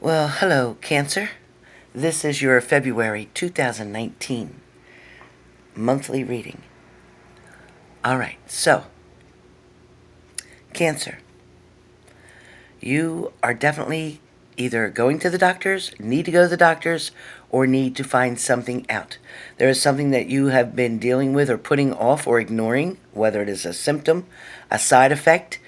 Well, hello, Cancer. This is your February 2019 monthly reading. All right, so, Cancer, you are definitely either going to the doctors, need to go to the doctors, or need to find something out. There is something that you have been dealing with or putting off or ignoring, whether it is a symptom, a side effect,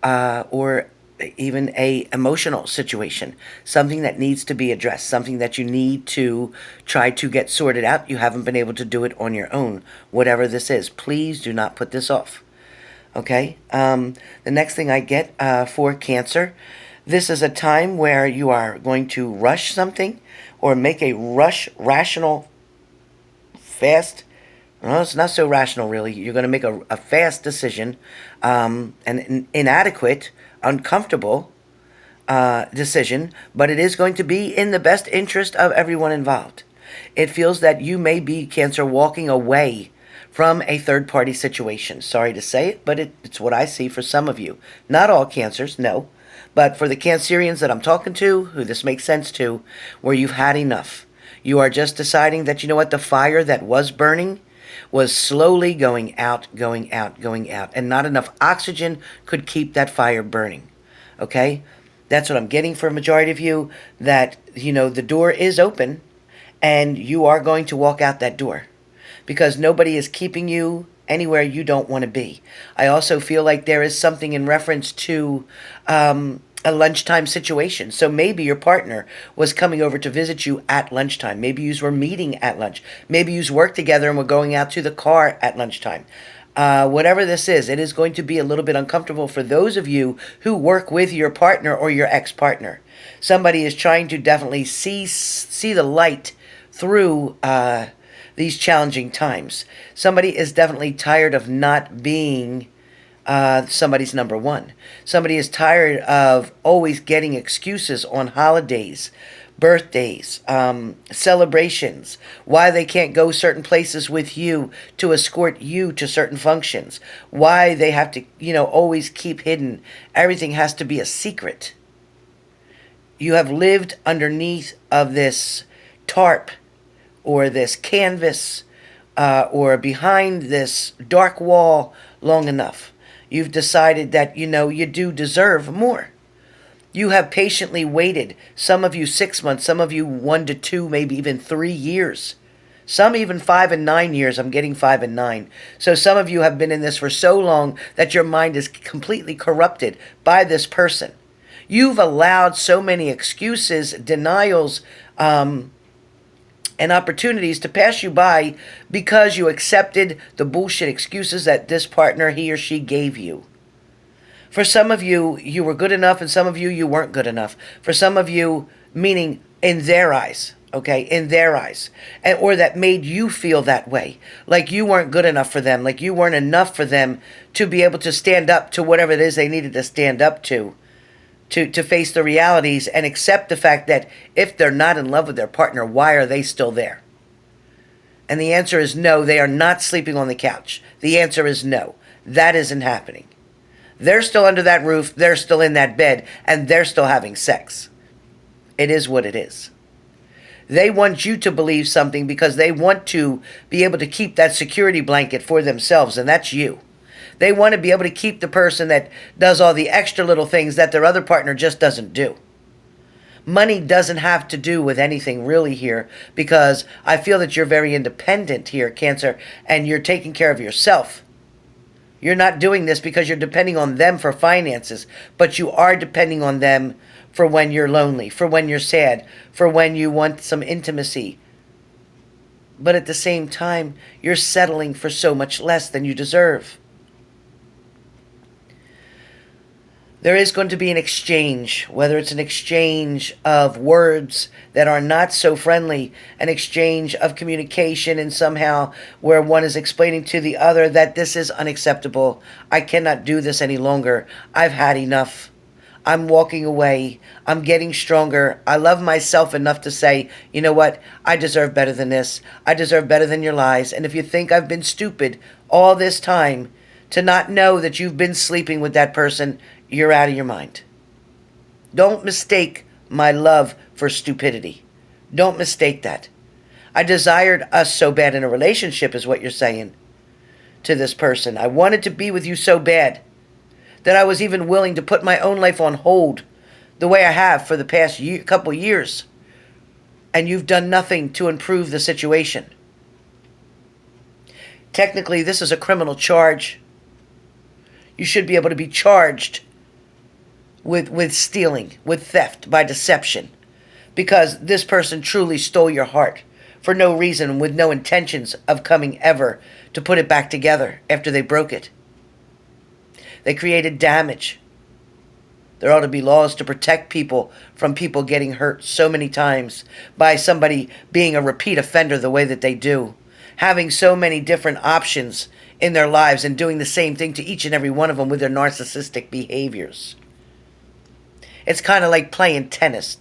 or even a emotional situation, something that needs to be addressed, something that you need to try to get sorted out. You haven't been able to do it on your own, whatever this is. Please do not put this off. Okay? The next thing I get for Cancer, this is a time where you are going to rush something or make a rational, fast. Well, it's not so rational, really. You're going to make a fast decision, an inadequate, uncomfortable decision, but it is going to be in the best interest of everyone involved. It feels that you may be, Cancer, walking away from a third-party situation. Sorry to say it, but it's what I see for some of you. Not all Cancers, no. But for the Cancerians that I'm talking to, who this makes sense to, where you've had enough. You are just deciding that, you know what, the fire that was burning was slowly going out, and not enough oxygen could keep that fire burning. Okay? That's what I'm getting for a majority of you, that, you know, the door is open, and you are going to walk out that door. Because nobody is keeping you anywhere you don't want to be. I also feel like there is something in reference to a lunchtime situation. So maybe your partner was coming over to visit you at lunchtime. Maybe you were meeting at lunch. Maybe you worked together and were going out to the car at lunchtime. Whatever this is, it is going to be a little bit uncomfortable for those of you who work with your partner or your ex-partner. Somebody is trying to definitely see the light through these challenging times. Somebody is definitely tired of not being somebody's number one. Somebody is tired of always getting excuses on holidays, birthdays, celebrations, why they can't go certain places with you to escort you to certain functions, why they have to, you know, always keep hidden. Everything has to be a secret. You have lived underneath of this tarp or this canvas or behind this dark wall long enough. You've decided that, you know, you do deserve more. You have patiently waited, some of you 6 months, some of you 1 to 2, maybe even 3 years. Some even 5 and 9 years. I'm getting 5 and 9. So some of you have been in this for so long that your mind is completely corrupted by this person. You've allowed so many excuses, denials, and opportunities to pass you by because you accepted the bullshit excuses that this partner, he or she, gave you. For some of you, you were good enough, and some of you, you weren't good enough. For some of you, meaning in their eyes, okay, in their eyes, or that made you feel that way, like you weren't good enough for them, like you weren't enough for them to be able to stand up to whatever it is they needed to stand up to face the realities and accept the fact that if they're not in love with their partner, why are they still there? And the answer is no, they are not sleeping on the couch. The answer is no, that isn't happening. They're still under that roof, they're still in that bed, and they're still having sex. It is what it is. They want you to believe something because they want to be able to keep that security blanket for themselves, and that's you. They want to be able to keep the person that does all the extra little things that their other partner just doesn't do. Money doesn't have to do with anything really here, because I feel that you're very independent here, Cancer, and you're taking care of yourself. You're not doing this because you're depending on them for finances, but you are depending on them for when you're lonely, for when you're sad, for when you want some intimacy. But at the same time, you're settling for so much less than you deserve. There is going to be an exchange, whether it's an exchange of words that are not so friendly, an exchange of communication, and somehow where one is explaining to the other that this is unacceptable. I cannot do this any longer. I've had enough. I'm walking away. I'm getting stronger. I love myself enough to say, you know what? I deserve better than this. I deserve better than your lies. And if you think I've been stupid all this time to not know that you've been sleeping with that person, you're out of your mind. Don't mistake my love for stupidity. Don't mistake that. I desired us so bad in a relationship, is what you're saying to this person. I wanted to be with you so bad that I was even willing to put my own life on hold the way I have for the past couple years. And you've done nothing to improve the situation. Technically, this is a criminal charge. You should be able to be charged with stealing, with theft, by deception. Because this person truly stole your heart for no reason, with no intentions of coming ever to put it back together after they broke it. They created damage. There ought to be laws to protect people from people getting hurt so many times by somebody being a repeat offender the way that they do. Having so many different options in their lives and doing the same thing to each and every one of them with their narcissistic behaviors. It's kind of like playing tennis.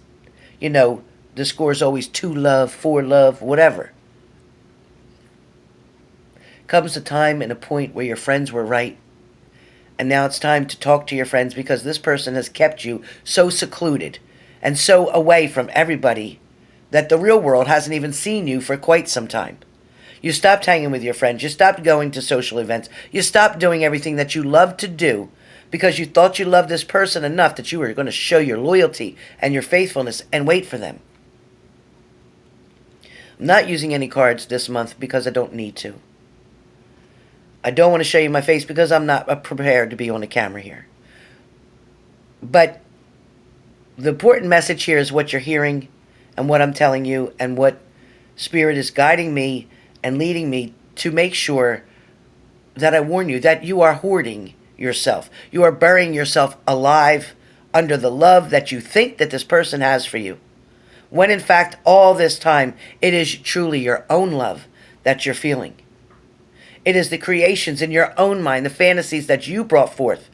You know, the score is always 2-love, 4-love, whatever. Comes a time and a point where your friends were right. And now it's time to talk to your friends, because this person has kept you so secluded and so away from everybody that the real world hasn't even seen you for quite some time. You stopped hanging with your friends. You stopped going to social events. You stopped doing everything that you loved to do because you thought you loved this person enough that you were going to show your loyalty and your faithfulness and wait for them. I'm not using any cards this month because I don't need to. I don't want to show you my face because I'm not prepared to be on the camera here. But the important message here is what you're hearing and what I'm telling you, and what Spirit is guiding me and leading me to make sure that I warn you that you are hoarding yourself. You are burying yourself alive under the love that you think that this person has for you, when in fact all this time it is truly your own love that you're feeling. It is the creations in your own mind, the fantasies that you brought forth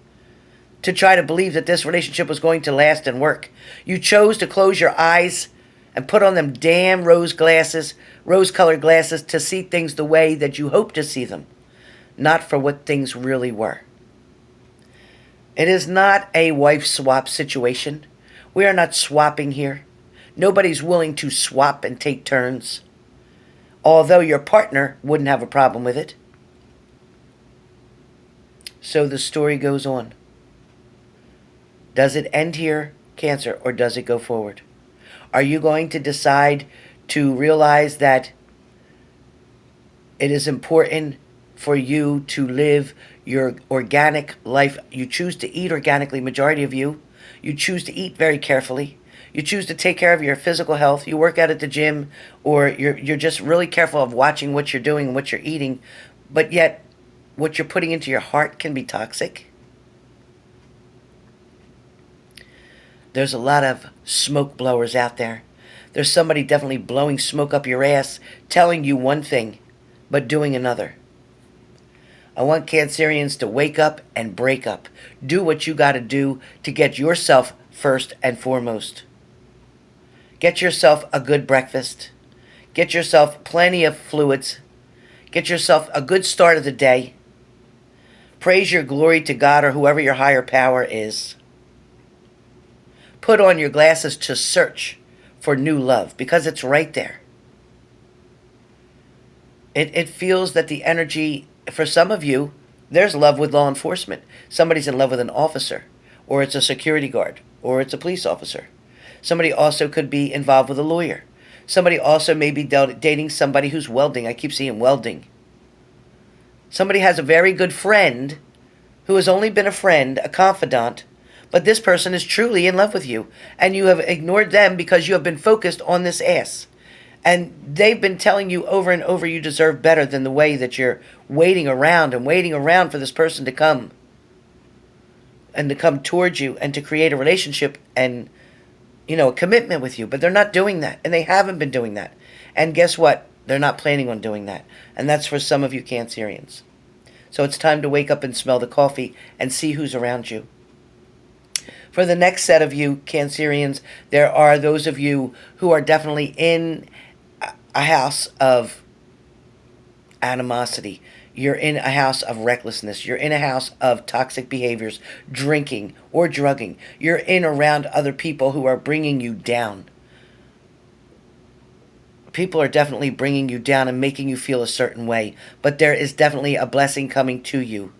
to try to believe that this relationship was going to last and work. You chose to close your eyes and put on them damn rose-colored glasses to see things the way that you hope to see them, not for what things really were. It is not a wife swap situation. We are not swapping here. Nobody's willing to swap and take turns, although your partner wouldn't have a problem with it. So the story goes on. Does it end here, Cancer, or does it go forward? Are you going to decide to realize that it is important for you to live your organic life? You choose to eat organically, majority of you. You choose to eat very carefully. You choose to take care of your physical health. You work out at the gym, or you're just really careful of watching what you're doing and what you're eating. But yet, what you're putting into your heart can be toxic. There's a lot of smoke blowers out there. There's somebody definitely blowing smoke up your ass, telling you one thing, but doing another. I want Cancerians to wake up and break up. Do what you got to do to get yourself first and foremost. Get yourself a good breakfast. Get yourself plenty of fluids. Get yourself a good start of the day. Praise your glory to God or whoever your higher power is. Put on your glasses to search for new love, because it's right there. It feels that the energy, for some of you, there's love with law enforcement. Somebody's in love with an officer, or it's a security guard, or it's a police officer. Somebody also could be involved with a lawyer. Somebody also may be dating somebody who's welding. I keep seeing welding. Somebody has a very good friend who has only been a friend, a confidant, but this person is truly in love with you, and you have ignored them because you have been focused on this ass. And they've been telling you over and over you deserve better than the way that you're waiting around for this person to come. And to come towards you and to create a relationship and, a commitment with you. But they're not doing that, and they haven't been doing that. And guess what? They're not planning on doing that. And that's for some of you Cancerians. So it's time to wake up and smell the coffee and see who's around you. For the next set of you Cancerians, there are those of you who are definitely in a house of animosity. You're in a house of recklessness. You're in a house of toxic behaviors, drinking or drugging. You're in around other people who are bringing you down. People are definitely bringing you down and making you feel a certain way, but there is definitely a blessing coming to you.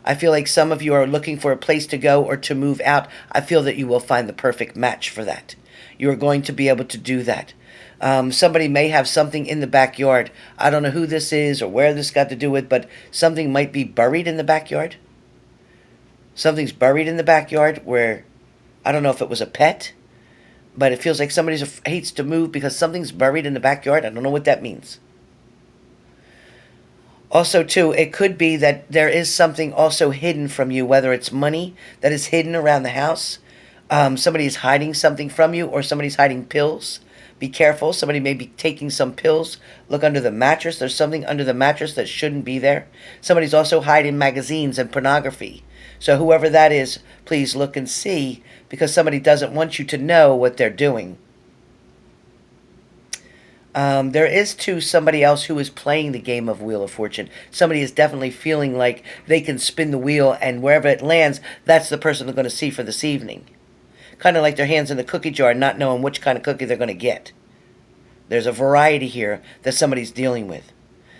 I feel like some of you are looking for a place to go or to move out. I feel that you will find the perfect match for that. You are going to be able to do that. Somebody may have something in the backyard. I don't know who this is or where this got to do with, but something might be buried in the backyard. Something's buried in the backyard where, I don't know if it was a pet, but it feels like somebody hates to move because something's buried in the backyard. I don't know what that means. Also, too, it could be that there is something also hidden from you, whether it's money that is hidden around the house. Somebody is hiding something from you, or somebody's hiding pills. Be careful. Somebody may be taking some pills. Look under the mattress. There's something under the mattress that shouldn't be there. Somebody's also hiding magazines and pornography. So whoever that is, please look and see, because somebody doesn't want you to know what they're doing. There is, too, somebody else who is playing the game of Wheel of Fortune. Somebody is definitely feeling like they can spin the wheel, and wherever it lands, that's the person they're going to see for this evening. Kind of like their hands in the cookie jar, not knowing which kind of cookie they're going to get. There's a variety here that somebody's dealing with.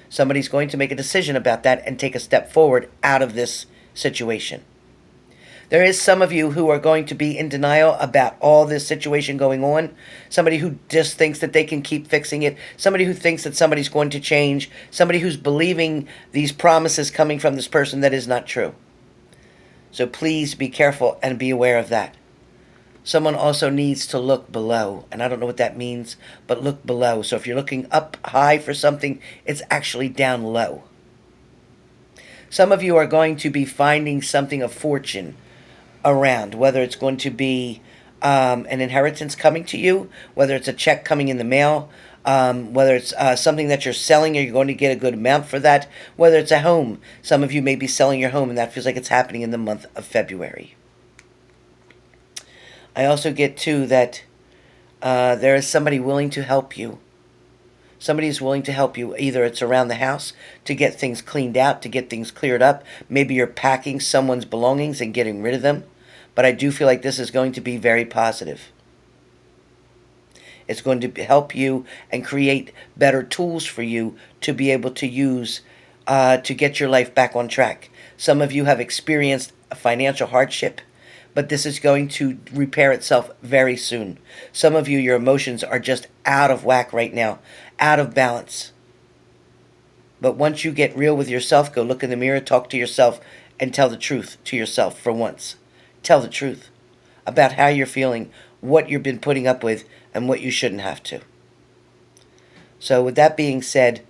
Somebody's going to make a decision about that and take a step forward out of this situation. There is some of you who are going to be in denial about all this situation going on. Somebody who just thinks that they can keep fixing it. Somebody who thinks that somebody's going to change. Somebody who's believing these promises coming from this person that is not true. So please be careful and be aware of that. Someone also needs to look below, and I don't know what that means, but look below. So if you're looking up high for something, it's actually down low. Some of you are going to be finding something of fortune around, whether it's going to be an inheritance coming to you, whether it's a check coming in the mail, whether it's something that you're selling or you're going to get a good amount for that, whether it's a home. Some of you may be selling your home, and that feels like it's happening in the month of February. I also get, too, that there is somebody willing to help you. Somebody is willing to help you. Either it's around the house to get things cleaned out, to get things cleared up. Maybe you're packing someone's belongings and getting rid of them. But I do feel like this is going to be very positive. It's going to help you and create better tools for you to be able to use to get your life back on track. Some of you have experienced a financial hardship, but this is going to repair itself very soon. Some of you, your emotions are just out of whack right now, out of balance. But once you get real with yourself, go look in the mirror, talk to yourself, and tell the truth to yourself for once. Tell the truth about how you're feeling, what you've been putting up with, and what you shouldn't have to. So with that being said,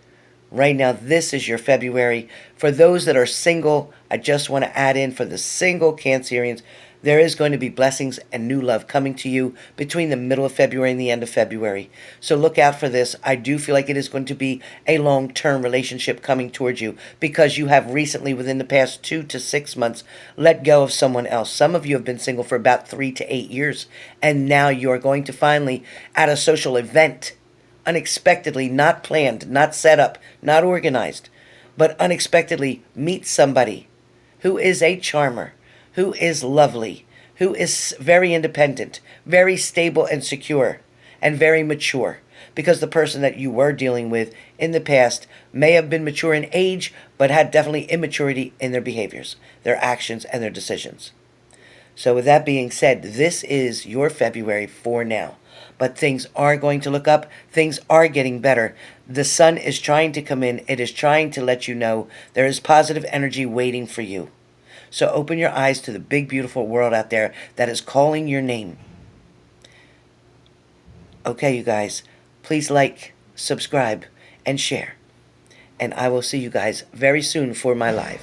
right now, this is your February. For those that are single, I just want to add in for the single Cancerians, there is going to be blessings and new love coming to you between the middle of February and the end of February. So look out for this. I do feel like it is going to be a long-term relationship coming towards you because you have recently, within the past 2 to 6 months, let go of someone else. Some of you have been single for about 3 to 8 years, and now you are going to finally, at a social event, unexpectedly, not planned, not set up, not organized, but unexpectedly meet somebody who is a charmer, who is lovely, who is very independent, very stable and secure, and very mature. Because the person that you were dealing with in the past may have been mature in age, but had definitely immaturity in their behaviors, their actions, and their decisions. So with that being said, this is your February for now. But things are going to look up. Things are getting better. The sun is trying to come in. It is trying to let you know there is positive energy waiting for you. So open your eyes to the big, beautiful world out there that is calling your name. Okay, you guys, please like, subscribe, and share. And I will see you guys very soon for my live.